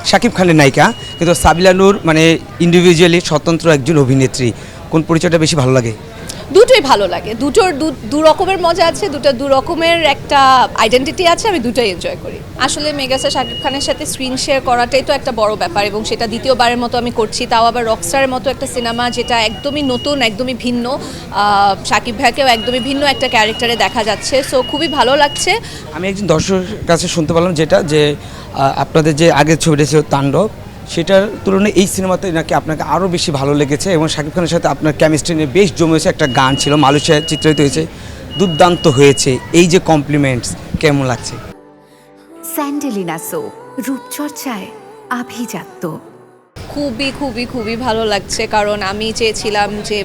শাকিব খানের নায়িকা, কিন্তু সাবিলা নূর মানে ইন্ডিভিজুয়ালি স্বতন্ত্র একজন অভিনেত্রী। কোন পরিচয়টা বেশি ভালো লাগে? দুটোই ভালো লাগে, দুটোর দু রকমের মজা আছে, দু রকমের একটা আইডেন্টিটি আছে, আমি দুটোই এনজয় করি। আসলে মেগাস্টার শাকিব খানের সাথে স্ক্রিন শেয়ার করাটাই তো একটা বড় ব্যাপার, এবং সেটা দ্বিতীয়বারের মতো আমি করছি, তাও আবার রকস্টারের মতো একটা সিনেমা যেটা একদমই নতুন, একদমই ভিন্ন। শাকিব ভাইকেও একদমই ভিন্ন একটা ক্যারেক্টারে দেখা যাচ্ছে, সো খুবই ভালো লাগছে। আমি একজন দর্শকের কাছে শুনতে পারলাম যেটা যে আপনাদের যে আগের ছবিটা ছিল তাণ্ডব, সেটার তুলনায় এই সিনেমাতে নাকি আপনাকে আরও বেশি ভালো লেগেছে এবং শাকিব খানের সাথে আপনার কেমিস্ট্রি নিয়ে বেশ জমেছে। একটা গান ছিল মালয়েশিয়ায় চিত্রিত হয়েছে, দুর্দান্ত হয়েছে। এই যে কমপ্লিমেন্টস কেমন লাগছে? স্যান্ডেলিনা সো রূপচর্চায় আভিজাত্য। খুবই খুবই খুবই ভালো লাগছে, কারণ আমি চেয়েছিলাম যে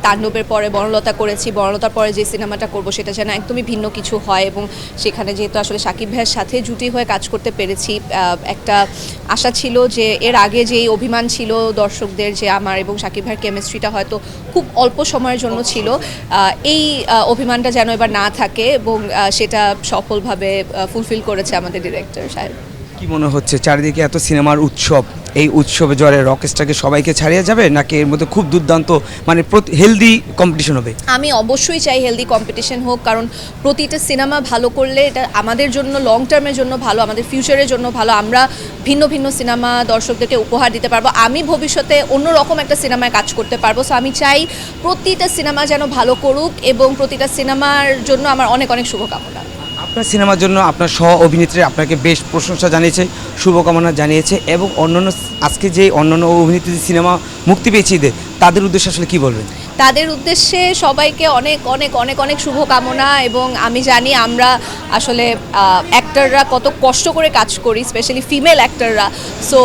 তাণ্ডবের পরে বনলতা করেছি, বনলতার পরে যে সিনেমাটা করব সেটা যেন একদমই ভিন্ন কিছু হয়, এবং সেখানে যেহেতু আসলে শাকিব ভাইয়ের সাথে জুটি হয়ে কাজ করতে পেরেছি, একটা আশা ছিল যে এর আগে যেই অভিমান ছিল দর্শকদের যে আমার এবং শাকিব ভাইয়ের কেমিস্ট্রিটা হয়তো খুব অল্প সময়ের জন্য ছিল, এই অভিমানটা যেন এবার না থাকে, এবং সেটা সফলভাবে ফুলফিল করেছে আমাদের ডিরেক্টর সাহেব। কি মনে হচ্ছে চারিদিকে এত সিনেমার উৎসব, এই উৎসবে জ্বরে রকেস্টারকে সবাইকে ছাড়িয়ে যাবে নাকি এর মধ্যে খুব দুর্দান্ত মানে হেলদি কম্পিটিশন হবে? আমি অবশ্যই চাই হেলদি কম্পিটিশন হোক, কারণ প্রতিটা সিনেমা ভালো করলে এটা আমাদের জন্য লং টার্মের জন্য ভালো, আমাদের ফিউচারের জন্য ভালো। আমরা ভিন্ন ভিন্ন সিনেমা দর্শকদেরকে উপহার দিতে পারবো, আমি ভবিষ্যতে অন্যরকম একটা সিনেমায় কাজ করতে পারবো। সো আমি চাই প্রতিটা সিনেমা যেন ভালো করুক, এবং প্রতিটা সিনেমার জন্য আমার অনেক অনেক শুভকামনা। আপনার সিনেমার জন্য আপনার সহ অভিনেত্রী আপনাকে বেশ প্রশংসা জানিয়েছে, শুভকামনা জানিয়েছে, এবং অন্যান্য আজকে যে অন্যান্য অভিনেত্রী সিনেমা মুক্তি পেয়েছে ঈদে, তাদের উদ্দেশ্যে আসলে কি বলবেন? তাদের উদ্দেশ্যে সবাইকে অনেক অনেক অনেক অনেক শুভকামনা, এবং আমি জানি আমরা আসলে অ্যাক্টররা কত কষ্ট করে কাজ করি, স্পেশালি ফিমেল অ্যাক্টররা। সো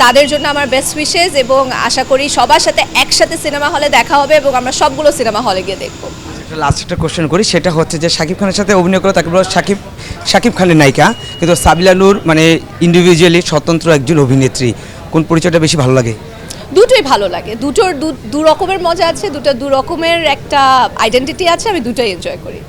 তাদের জন্য আমার বেস্ট উইশেস, এবং আশা করি সবার সাথে একসাথে সিনেমা হলে দেখা হবে, এবং আমরা সবগুলো সিনেমা হলে গিয়ে দেখবো। লাস্ট একটা কোশ্চেন করি, সেটা হচ্ছে যে শাকিব খানের সাথে অভিনয় করে তাকে বলা শাকিব খানের নায়িকা, কিন্তু সাবিলা নূর মানে ইন্ডিভিজুয়ালি স্বতন্ত্র একজন অভিনেত্রী। কোন পরিচয়টা বেশি ভালো লাগে? দুটোই ভালো লাগে, দুটোর দু রকমের মজা আছে, দু রকমের একটা আইডেন্টিটি আছে, আমি দুটোই এনজয় করি।